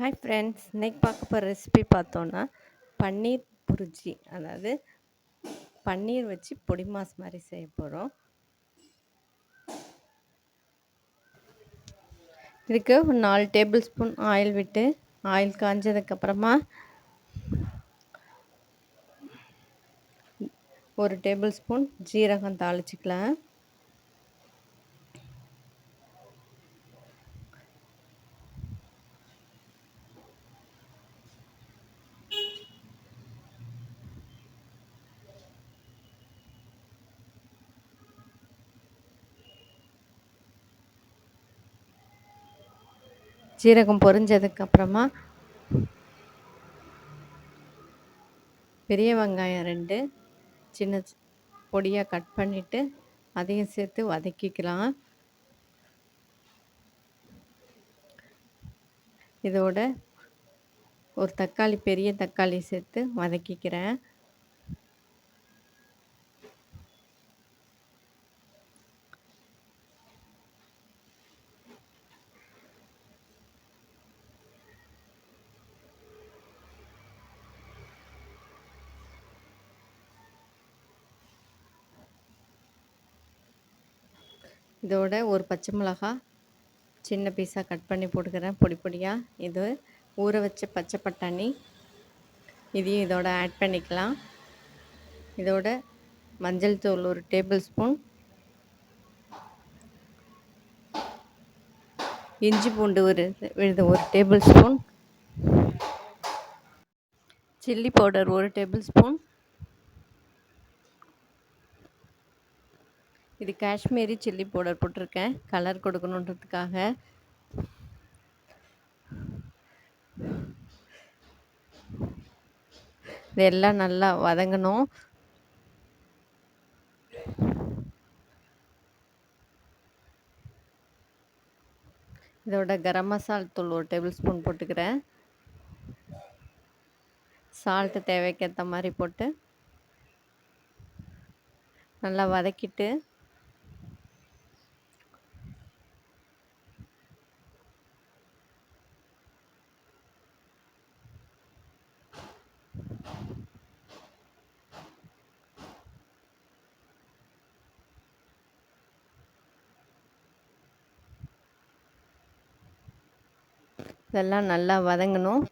Hi friends, இன்னைக்கு பார்க்க போகிற ரெசிபி பார்த்தோன்னா பன்னீர் புரிஜி, அதாவது பன்னீர் வச்சு பொடி மாஸ் மாதிரி செய்ய போகிறோம். இதுக்கு ஒரு 4 டேபிள் ஸ்பூன் ஆயில் விட்டு ஆயில் காஞ்சதுக்கப்புறமா 1 டேபிள் ஸ்பூன் ஜீரகம் தாளிச்சிக்கலாம். ஜீரகம் பொரிஞ்சதுக்கப்புறமா பெரிய வெங்காயம் 2 சின்ன பொடியாக கட் பண்ணிவிட்டு அதையும் சேர்த்து வதக்கிக்கலாம். இதோட ஒரு தக்காளி, பெரிய தக்காளி சேர்த்து வதக்கிக்கிறேன். இதோட ஒரு பச்சை மிளகாய் சின்ன பீஸாக கட் பண்ணி போட்டுக்கிறேன் பொடி பொடியாக. இது ஊற வச்ச பச்சை பட்டாணி, இதையும் இதோட ஆட் பண்ணிக்கலாம். இதோட மஞ்சள் தூள் 1 டேபிள் ஸ்பூன், இஞ்சி பூண்டு விழுது 1 table spoon, chilli powder 1 table spoon. இது காஷ்மீரி சில்லி பவுடர் போட்டிருக்கேன், கலர் கொடுக்கணுன்றதுக்காக. இதெல்லாம் நல்லா வதங்கணும். இதோட கரம் மசாலா தூள் 1 டேபிள் ஸ்பூன் போட்டுக்கிறேன். சால்ட்டு தேவைக்கேற்ற மாதிரி போட்டு நல்லா வதக்கிட்டு இதெல்லாம் நல்லா வதங்கணும்.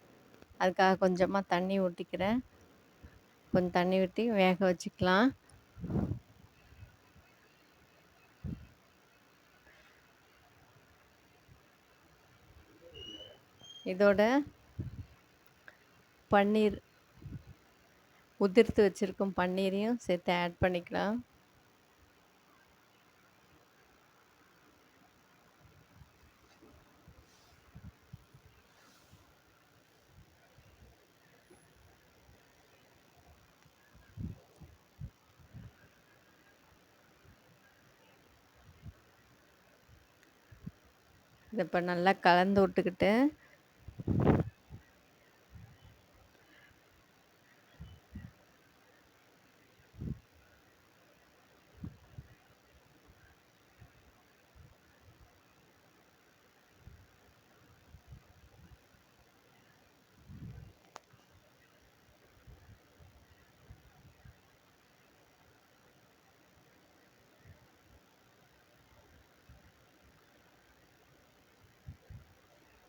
அதுக்காக கொஞ்சமாக தண்ணி ஊற்றிக்கிறேன். கொஞ்சம் தண்ணி ஊற்றி வேக வச்சுக்கலாம். இதோட பன்னீர் உதிர்த்து வச்சுருக்கும் பன்னீரையும் சேர்த்து ஆட் பண்ணிக்கலாம். இதை இப்போ நல்லா கலந்து விட்டுக்கிட்டு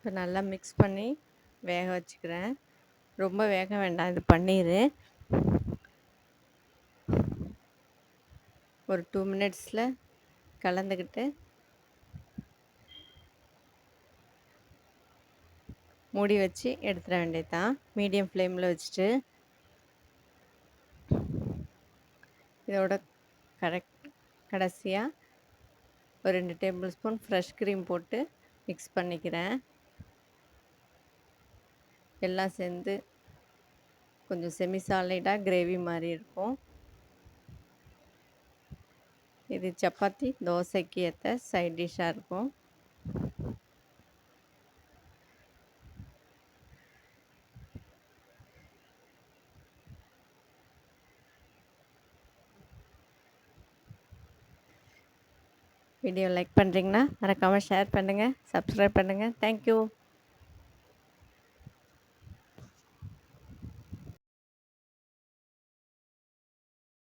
இப்போ நல்லா மிக்ஸ் பண்ணி வேக வச்சுக்கிறேன். ரொம்ப வேக வேண்டாம் இது பன்னீர். ஒரு 2 மினிட்ஸில் கலந்துக்கிட்டு மூடி வச்சு எடுத்துட வேண்டியதுதான். மீடியம் ஃப்ளேமில் வச்சுட்டு இதோட கடைசியாக ஒரு 2 டேபிள் ஸ்பூன் ஃப்ரெஷ் க்ரீம் போட்டு மிக்ஸ் பண்ணிக்கிறேன். எல்லாம் சேர்ந்து கொஞ்சம் செமி சாலிடாக கிரேவி மாதிரி இருக்கும். இது சப்பாத்தி, தோசைக்கு ஏற்ற சைட் டிஷ்ஷாக இருக்கும். வீடியோ லைக் பண்ணுறீங்கன்னா மறக்காமல் ஷேர் பண்ணுங்கள், சப்ஸ்கிரைப் பண்ணுங்கள். தேங்க்யூ.